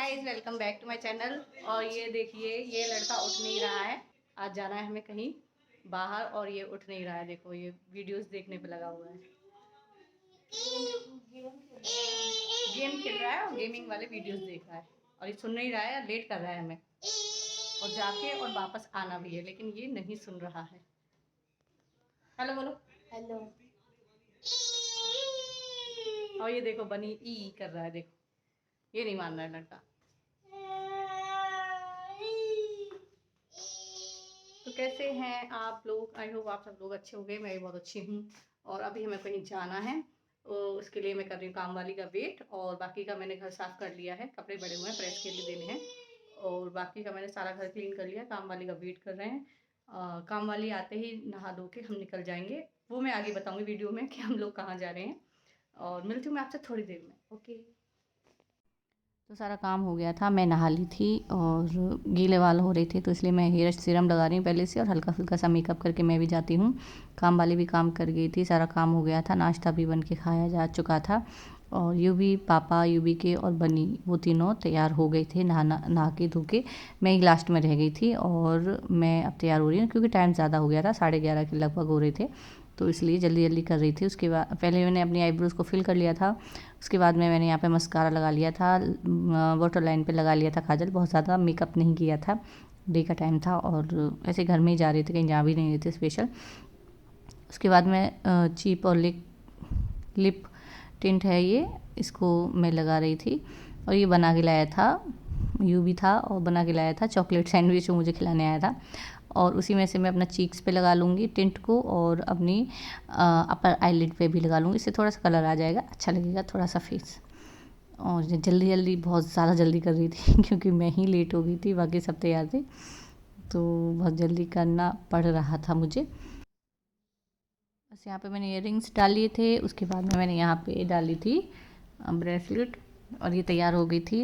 Guys, welcome back to my channel. और ये देखिए, ये लड़का उठ नहीं रहा है। आज जाना है हमें कहीं बाहर और ये उठ नहीं रहा है। देखो, ये वीडियोस देखने पे लगा हुआ है। गेम खेल रहा है और गेमिंग वाले वीडियोस देख रहा है। और ये सुन नहीं रहा है, लेट कर रहा है हमें। और जाके और वापस आना भी है, लेकिन ये नहीं सुन रहा है। हेलो बोलो। हेलो। और ये देखो, बनी ई कर रहा है। देखो, ये नहीं मान रहा है लड़का। तो कैसे हैं आप लोग? आई होप आप सब लोग अच्छे होंगे। मैं भी बहुत अच्छी हूँ। और अभी हमें कहीं जाना है, तो उसके लिए मैं कर रही हूँ काम वाली का वेट। और बाकी का मैंने घर साफ़ कर लिया है, कपड़े बड़े हुए हैं, प्रेस के लिए देने हैं। और बाकी का मैंने सारा घर क्लीन कर लिया, काम वाली का वेट कर रहे हैं। काम वाली आते ही नहा धो के हम निकल जाएंगे। वो मैं आगे बताऊँगी वीडियो में कि हम लोग कहाँ जा रहे हैं। और मिलती हूँ मैं आपसे थोड़ी देर में। ओके। तो सारा काम हो गया था, मैं नहा ली थी और गीले बाल हो रहे थे, तो इसलिए मैं हेयर सीरम लगा रही हूँ पहले से। और हल्का फुल्का सा मेकअप करके मैं भी जाती हूँ। काम वाली भी काम कर गई थी, सारा काम हो गया था, नाश्ता भी बन के खाया जा चुका था। और यूवी, पापा, यूवी के और बनी, वो तीनों तैयार हो गए थे नहा के धो के। मैं ही लास्ट में रह गई थी और मैं अब तैयार हो रही हूँ, क्योंकि टाइम ज़्यादा हो गया था, 11:30 के लगभग हो रहे थे। तो इसलिए जल्दी जल्दी कर रही थी। उसके बाद पहले मैंने अपनी आईब्रोज़ को फिल कर लिया था। उसके बाद में मैंने यहाँ पे मस्कारा लगा लिया था, वाटर लाइन पे लगा लिया था काजल। बहुत ज़्यादा मेकअप नहीं किया था, डे का टाइम था और ऐसे घर में ही जा रहे थे, कहीं जा भी नहीं रहे थे स्पेशल। उसके बाद मैं चीप और लिप टिंट है ये, इसको मैं लगा रही थी। और ये बना के लाया था, यू भी था और बना के लाया था चॉकलेट सैंडविच, जो मुझे खिलाने आया था। और उसी में से मैं अपना चीक्स पे लगा लूँगी टिंट को, और अपनी अपर आईलिड पे भी लगा लूँगी। इससे थोड़ा सा कलर आ जाएगा, अच्छा लगेगा थोड़ा सा फेस। और जल्दी जल्दी, बहुत ज़्यादा जल्दी कर रही थी क्योंकि मैं ही लेट हो गई थी, बाकी सब तैयार थे। तो बहुत जल्दी करना पड़ रहा था मुझे। बस यहाँ पे मैंने इयररिंग्स डाल लिए थे। उसके बाद में मैंने यहाँ पे डाली थी ब्रेसलेट, और ये तैयार हो गई थी।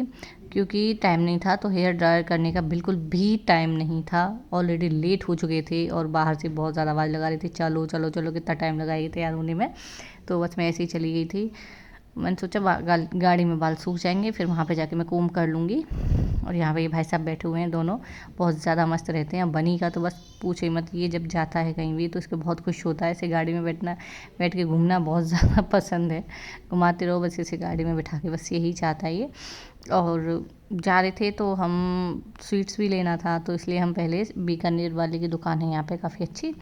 क्योंकि टाइम नहीं था, तो हेयर ड्रायर करने का बिल्कुल भी टाइम नहीं था। ऑलरेडी लेट हो चुके थे और बाहर से बहुत ज़्यादा आवाज़ लगा रही थी, चलो चलो चलो, कितना टाइम लगाएगी तैयार होने में। तो बस मैं ऐसे ही चली गई थी। मैंने सोचा गाड़ी में बाल सूख जाएंगे, फिर वहाँ पे जाके मैं कोम कर लूँगी। और यहाँ पे ये भाई साहब बैठे हुए हैं दोनों, बहुत ज़्यादा मस्त रहते हैं। बनी का तो बस पूछे मत, ये जब जाता है कहीं भी तो इसको बहुत खुश होता है। इसे गाड़ी में बैठ के घूमना बहुत ज़्यादा पसंद है। घुमाते रहो बस इसे गाड़ी में बैठा के, बस यही चाहता है ये। और जा रहे थे तो हम स्वीट्स भी लेना था, तो इसलिए हम पहले बीकानेर वाले की दुकान है यहाँ पे काफ़ी अच्छी,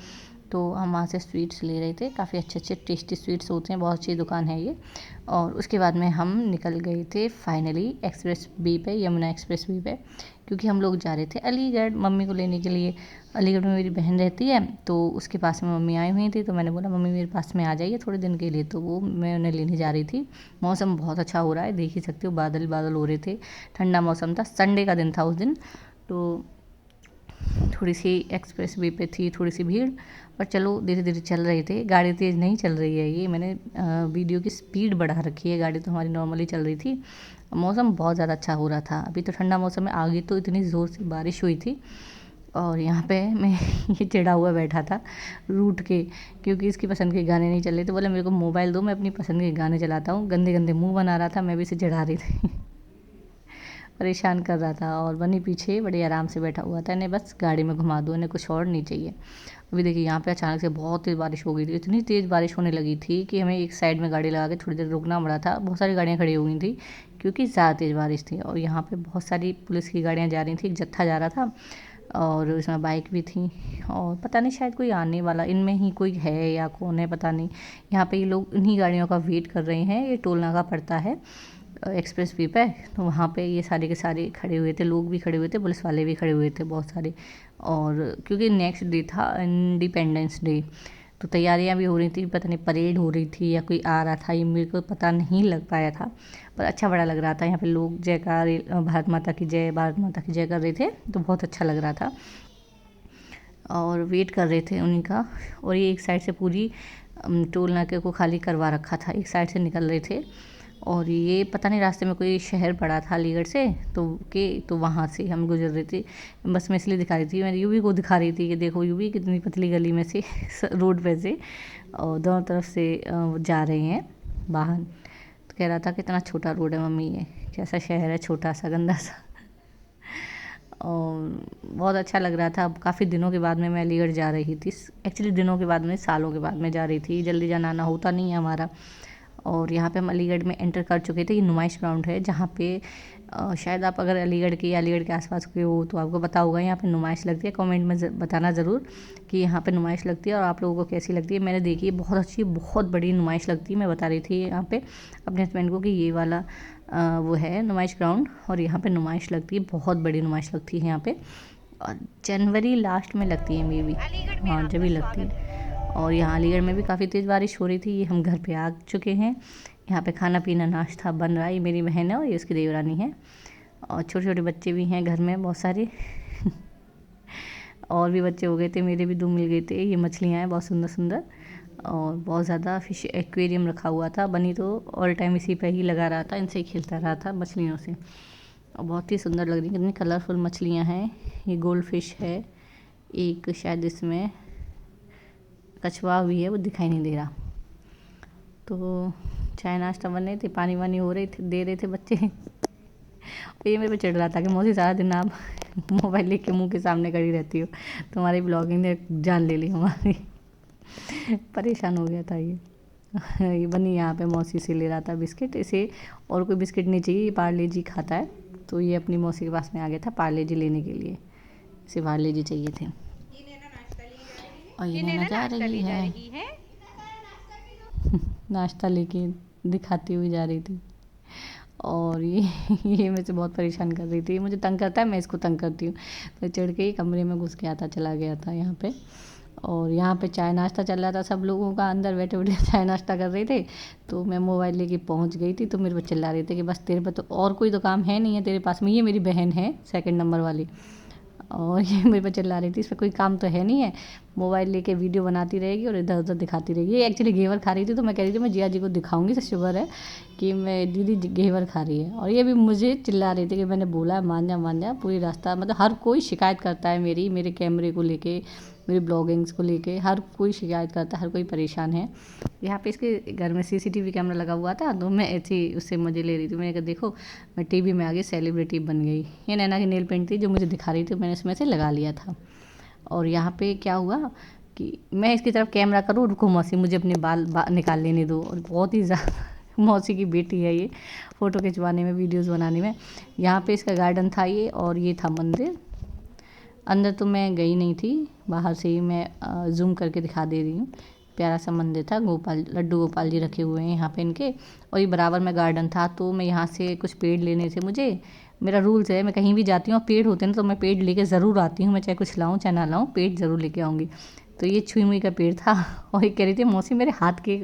तो हम वहाँ से स्वीट्स ले रहे थे। काफ़ी अच्छे अच्छे टेस्टी स्वीट्स होते हैं, बहुत अच्छी दुकान है ये। और उसके बाद में हम निकल गए थे फाइनली एक्सप्रेस वे पे, यमुना एक्सप्रेस वे पे, क्योंकि हम लोग जा रहे थे अलीगढ़ मम्मी को लेने के लिए। अलीगढ़ में मेरी बहन रहती है, तो उसके पास में मम्मी आई हुई थी। तो मैंने बोला मम्मी मेरे पास में आ जाइए थोड़े दिन के लिए, तो वो मैं उन्हें लेने जा रही थी। मौसम बहुत अच्छा हो रहा है, देख ही सकते हो, बादल बादल हो रहे थे, ठंडा मौसम था, संडे का दिन था उस दिन। तो थोड़ी सी एक्सप्रेस वे पे थी थोड़ी सी भीड़, पर चलो धीरे धीरे चल रहे थे। गाड़ी तेज़ नहीं चल रही है, ये मैंने वीडियो की स्पीड बढ़ा रखी है। गाड़ी तो हमारी नॉर्मली चल रही थी। मौसम बहुत ज़्यादा अच्छा हो रहा था, अभी तो ठंडा मौसम है। आगे तो इतनी ज़ोर से बारिश हुई थी। और यहाँ पे मैं ये चिढ़ा हुआ बैठा था रूठ के, क्योंकि इसकी पसंद के गाने नहीं चल रहे थे। बोले मेरे को मोबाइल दो, मैं अपनी पसंद के गाने चलाता हूँ। गंदे गंदे मुँह बना रहा था, मैं भी इसे चिढ़ा रही थी परेशान कर रहा था। और बनी पीछे बड़े आराम से बैठा हुआ था, इन्हें बस गाड़ी में घुमा दो, इन्हें कुछ और नहीं चाहिए। अभी देखिए यहाँ पे अचानक से बहुत तेज़ बारिश हो गई थी। इतनी तेज़ बारिश होने लगी थी कि हमें एक साइड में गाड़ी लगा के थोड़ी देर रुकना पड़ा था। बहुत सारी गाड़ियाँ खड़ी हो गई थी, क्योंकि ज़्यादा तेज़ बारिश थी। और यहाँ पे बहुत सारी पुलिस की गाड़ियाँ जा रही थी, एक जत्था जा रहा था, और इसमें बाइक भी थी। और पता नहीं, शायद कोई आने वाला इनमें ही कोई है या कौन है, पता नहीं। यहाँ पे ये लोग इन्हीं गाड़ियों का वेट कर रहे हैं। ये टोल नाका पड़ता है एक्सप्रेस वे पे, तो वहाँ पे ये सारे के सारे खड़े हुए थे, लोग भी खड़े हुए थे, पुलिस वाले भी खड़े हुए थे बहुत सारे। और क्योंकि नेक्स्ट डे था इंडिपेंडेंस डे, तो तैयारियां भी हो रही थी। पता नहीं परेड हो रही थी या कोई आ रहा था, ये मेरे को पता नहीं लग पाया था, पर अच्छा बड़ा लग रहा था। यहाँ पे लोग जयकार, भारत माता की जय, भारत माता की जय कर रहे थे, तो बहुत अच्छा लग रहा था। और वेट कर रहे थे उन्हीं का। और ये एक साइड से पूरी टोल नाके को खाली करवा रखा था, एक साइड से निकल रहे थे। और ये पता नहीं रास्ते में कोई शहर पड़ा था अलीगढ़ से, तो वहाँ से हम गुजर रहे थे। बस मैं इसलिए दिखा रही थी, मैं यूवी को दिखा रही थी कि देखो यूवी कितनी पतली गली में से रोड पे से, और दोनों तरफ से जा रहे हैं वाहन। तो कह रहा था कितना छोटा रोड है मम्मी, ये कैसा शहर है, छोटा सा गंदा सा। और बहुत अच्छा लग रहा था। अब काफ़ी दिनों के बाद में मैं अलीगढ़ जा रही थी, एक्चुअली दिनों के बाद में, सालों के बाद में जा रही थी, जल्दी जाना आना होता नहीं है हमारा। और यहाँ पे हम अलीगढ़ में एंटर कर चुके थे। ये नुमाइश ग्राउंड है जहाँ पे शायद आप अगर अलीगढ़ के या अलीगढ़ के आसपास के हो तो आपको पता होगा यहाँ पे नुमाइश लगती है। कमेंट में बताना ज़रूर कि यहाँ पे नुमाइश लगती है और आप लोगों को कैसी लगती है। मैंने देखी है, बहुत अच्छी, बहुत बड़ी नुमाइश लगती है। मैं बता रही थी यहाँ पे अपने हस्बैंड को कि ये वाला वो है नुमाइश ग्राउंड, और यहाँ पे नुमाइश लगती है, बहुत बड़ी नुमाइश लगती है यहाँ पे। और जनवरी लास्ट में लगती है मे बी, हाँ जब भी लगती है। और यहाँ अलीगढ़ में भी काफ़ी तेज़ बारिश हो रही थी। ये हम घर पे आ चुके हैं। यहाँ पे खाना पीना नाश्ता बन रहा है। ये मेरी बहन है और ये उसकी देवरानी है, और छोटे छोटे बच्चे भी हैं घर में बहुत सारे। और भी बच्चे हो गए थे, मेरे भी 2 मिल गए थे। ये मछलियाँ हैं बहुत सुंदर सुंदर, और बहुत ज़्यादा फिश एक्वेरियम रखा हुआ था। बनी तो ऑल टाइम इसी पे ही लगा रहा था, इनसे ही खेलता रहा था मछलियों से। और बहुत ही सुंदर लग रही है, कितनी कलरफुल मछलियाँ हैं। ये गोल्ड फिश है, एक शायद इसमें कछुआ भी है, वो दिखाई नहीं दे रहा। तो चाय नाश्ता बन रहे थे, पानी वानी हो रहे थे, दे रहे थे बच्चे। ये मेरे पे चिढ़ रहा था कि मौसी सारा दिन आप मोबाइल लेके मुंह के सामने खड़ी रहती हो, तुम्हारी ब्लॉगिंग ने जान ले ली हमारी। परेशान हो गया था ये। ये बनी यहाँ पे मौसी से ले रहा था बिस्किट, इसे और कोई बिस्किट नहीं चाहिए, ये पार्ले जी खाता है। तो ये अपनी मौसी के पास में आ गया था पार्ले जी लेने के लिए, इसे पार्ले जी चाहिए थे। और ये नैना जा रही है नाश्ता लेके, दिखाती हुई जा रही थी। और ये मेरे से बहुत परेशान कर रही थी, मुझे तंग करता है, मैं इसको तंग करती हूँ। तो चढ़ के ही कमरे में घुस के आता चला गया था यहाँ पे। और यहाँ पे चाय नाश्ता चल रहा था, सब लोगों का अंदर बैठे बैठे चाय नाश्ता कर रहे थे। तो मैं मोबाइल लेके पहुँच गई थी, तो मेरे को चिल्ला रहे थे कि बस तेरे पे तो और कोई तो काम है नहीं है तेरे पास में। ये मेरी बहन है 2nd नंबर वाली, और ये मेरे पे चिल्ला रही थी इस पर कोई काम तो है नहीं है, मोबाइल लेके वीडियो बनाती रहेगी और इधर उधर दिखाती रहेगी। ये एक्चुअली घेवर खा रही थी, तो मैं कह रही थी मैं जिया जी को दिखाऊंगी, तो शुगर है कि मैं दीदी घेवर खा रही है। और ये भी मुझे चिल्ला रही थी कि मैंने बोला मान जा पूरी रास्ता। मतलब हर कोई शिकायत करता है मेरी, मेरे कैमरे को लेके, मेरी ब्लॉगिंग्स को लेके हर कोई शिकायत करता है, हर कोई परेशान है। यहाँ पे इसके घर में CCTV कैमरा लगा हुआ था, तो मैं ऐसे ही उससे मज़े ले रही थी। मैंने कहा देखो मैं टीवी में आ गई, सेलिब्रिटी बन गई। ये नैना की नेल पेंट थी जो मुझे दिखा रही थी, मैंने उसमें से लगा लिया था। और यहाँ पे क्या हुआ कि मैं इसकी तरफ कैमरा करूँ, रुको मौसी मुझे अपने बाल निकाल लेने दो। और बहुत ही ज़्यादा मौसी की बेटी है ये, फ़ोटो खिंचवाने में, वीडियोज़ बनाने में। यहाँ पे इसका गार्डन था ये, और ये था मंदिर। अंदर तो मैं गई नहीं थी, बाहर से ही मैं जूम करके दिखा दे रही हूँ। प्यारा सा मंदिर था, लड्डू गोपाल जी रखे हुए हैं यहाँ पे इनके। और ये बराबर में गार्डन था, तो मैं यहाँ से कुछ पेड़ लेने थे मुझे। मेरा रूल्स है, मैं कहीं भी जाती हूँ और पेड़ होते हैं तो मैं पेड़ लेके ज़रूर आती हूँ, मैं चाहे कुछ लाऊँ चाहे ना लाऊँ, पेड़ ज़रूर लेके आऊँगी। तो ये छुई मुई का पेड़ था। और ये कह रही थी मौसी मेरे हाथ के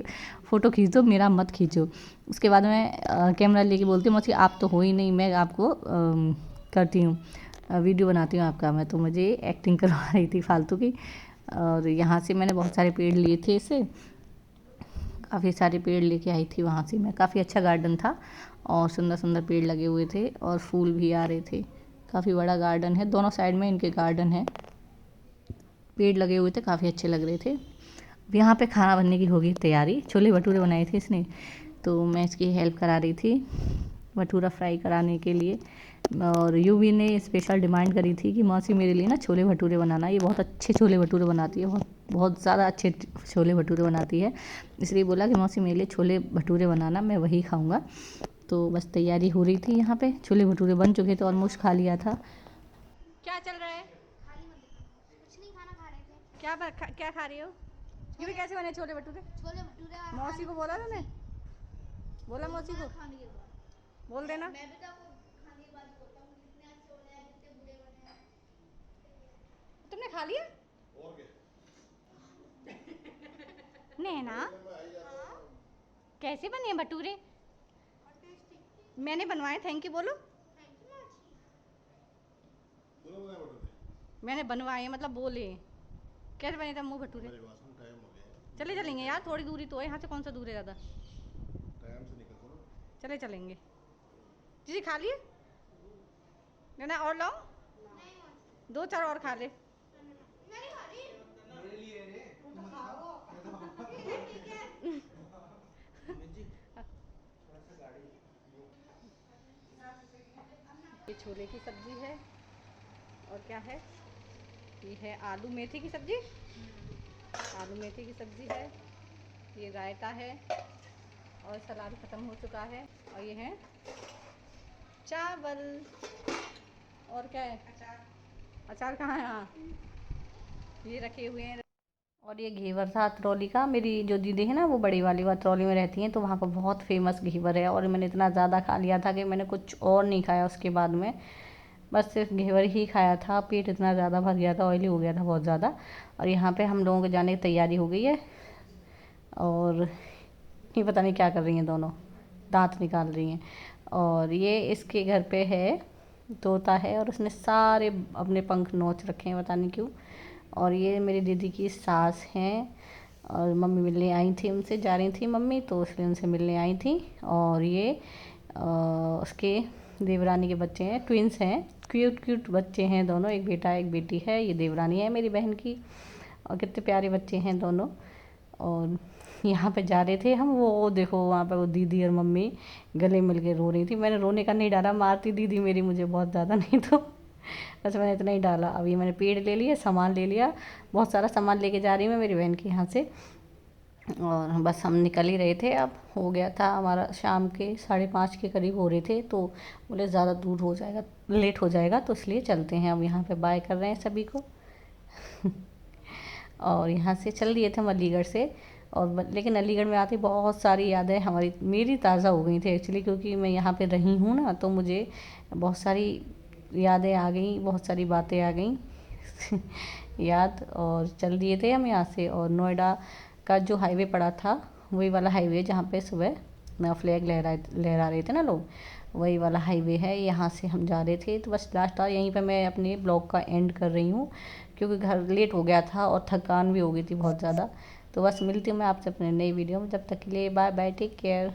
फ़ोटो खींच दो, मेरा मत खींचो। उसके बाद मैं कैमरा लेके बोलती हूँ मौसी आप तो हो ही नहीं, मैं आपको करती हूँ, वीडियो बनाती हूँ आपका। मैं तो मुझे एक्टिंग करवा रही थी फालतू की। और यहाँ से मैंने बहुत सारे पेड़ लिए थे, इसे काफ़ी सारे पेड़ लेके आई थी वहाँ से मैं। काफ़ी अच्छा गार्डन था और सुंदर सुंदर पेड़ लगे हुए थे और फूल भी आ रहे थे। काफ़ी बड़ा गार्डन है, दोनों साइड में इनके गार्डन है, पेड़ लगे हुए थे, काफ़ी अच्छे लग रहे थे। अब यहाँ पे खाना बनने की होगी तैयारी। छोले भटूरे बनाए थे इसने, तो मैं इसकी हेल्प करा रही थी भटूरा फ्राई कराने के लिए। और यूवी ने स्पेशल डिमांड करी थी कि मौसी मेरे लिए ना छोले भटूरे बनाना। ये बहुत अच्छे छोले भटूरे बनाती है, बहुत ज़्यादा अच्छे छोले भटूरे बनाती है। इसलिए बोला कि मौसी मेरे लिए छोले भटूरे बनाना, मैं वही खाऊंगा। तो बस तैयारी हो रही थी यहाँ पे। छोले भटूरे बन चुके थे, ऑलमोस्ट खा लिया था। क्या चल रहा है? कुछ नहीं, खाना खा रहे थे। क्या खा रही हो? यूवी कैसे बने छोले भटूरे? छोले भटूरे मौसी को बोला तूने? बोला मौसी को? खाने के बाद बोल देना। मैं भी तो आपको खाने के बाद बोलता हूँ जितने अच्छे हो रहे हैं, जितने बुरे बने हैं। तुमने खा लिया? और क्या? नैना कैसे बने भटूरे? मैंने बनवाए, थैंक यू बोलो। तूने बनाए भटूरे? मैंने बनवाए मतलब बोले। कैसे बने थे मुँह भटूरे? मेरे पास में टाइम हो गया। चले चलेंगे यार, थोड़ी दूरी तो है यहाँ से, कौन सा दूर है ज़्यादा? टाइम से निकल चलो। चले चलेंगे। जी खा लिए? नैना और लाओ? 2-4 और खा ले। मेरे लिए रे तुम खाओ। ठीक है। थोड़ा सा गाड़ी ये छोले की सब्जी है और क्या है, ये है आलू मेथी की सब्जी, आलू मेथी की सब्जी है, ये रायता है और सलाद ख़त्म हो चुका है। और ये है चावल और क्या है, अचार कहाँ है, हाँ ये रखे हुए हैं। और ये घेवर था अतरौली का, मेरी जो दीदी है ना वो बड़ी वाली वो अतरौली में रहती हैं, तो वहाँ का बहुत फेमस घेवर है और मैंने इतना ज़्यादा खा लिया था कि मैंने कुछ और नहीं खाया उसके बाद में, बस सिर्फ घेवर ही खाया था। पेट इतना ज़्यादा भर गया था, ऑयली हो गया था बहुत ज़्यादा। और यहाँ पे हम लोगों के जाने की तैयारी हो गई है और ये पता नहीं क्या कर रही हैं दोनों, दांत निकाल रही हैं। और ये इसके घर पे है तोता है और उसने सारे अपने पंख नोच रखे हैं, पता नहीं क्यों। और ये मेरी दीदी की सास हैं और मम्मी मिलने आई थी उनसे, जा रही थी मम्मी तो इसलिए उनसे मिलने आई थी। और ये उसके देवरानी के बच्चे हैं, ट्विंस हैं, क्यूट क्यूट बच्चे हैं दोनों, एक बेटा एक बेटी है। ये देवरानी है मेरी बहन की और कितने प्यारे बच्चे हैं दोनों। और यहाँ पे जा रहे थे हम, वो देखो वहाँ पे वो दीदी और मम्मी गले मिल के रो रही थी। मैंने रोने का नहीं डाला, मारती दीदी मेरी मुझे बहुत ज़्यादा, नहीं तो बस मैंने इतना ही डाला। अभी मैंने पेड़ ले लिया, सामान ले लिया, बहुत सारा सामान लेके जा रही हूँ मैं मेरी बहन के यहाँ से। और बस हम निकल ही रहे थे, अब हो गया था हमारा शाम के 5:30 के करीब हो रहे थे, तो बोले ज़्यादा दूर हो जाएगा, लेट हो जाएगा, तो इसलिए चलते हैं। अब यहाँ पे बाय कर रहे हैं सभी को और यहाँ से चल दिए थे हम अलीगढ़ से। और लेकिन अलीगढ़ में आती बहुत सारी यादें हमारी मेरी ताज़ा हो गई थी एक्चुअली, क्योंकि मैं यहाँ पे रही हूँ ना, तो मुझे बहुत सारी यादें आ गई, बहुत सारी बातें आ गई याद। और चल दिए थे हम यहाँ से। और नोएडा का जो हाईवे पड़ा था वही वाला हाईवे जहाँ पे सुबह फ्लैग लहरा रहे थे ना लोग, वही वाला हाईवे है, यहाँ से हम जा रहे थे। तो बस लास्ट यहीं पे मैं अपने ब्लॉग का एंड कर रही हूँ, क्योंकि घर लेट हो गया था और थकान भी हो गई थी बहुत ज़्यादा। तो बस मिलती हूँ मैं आपसे अपने नई वीडियो में, जब तक के लिए बाय बाय, टेक केयर।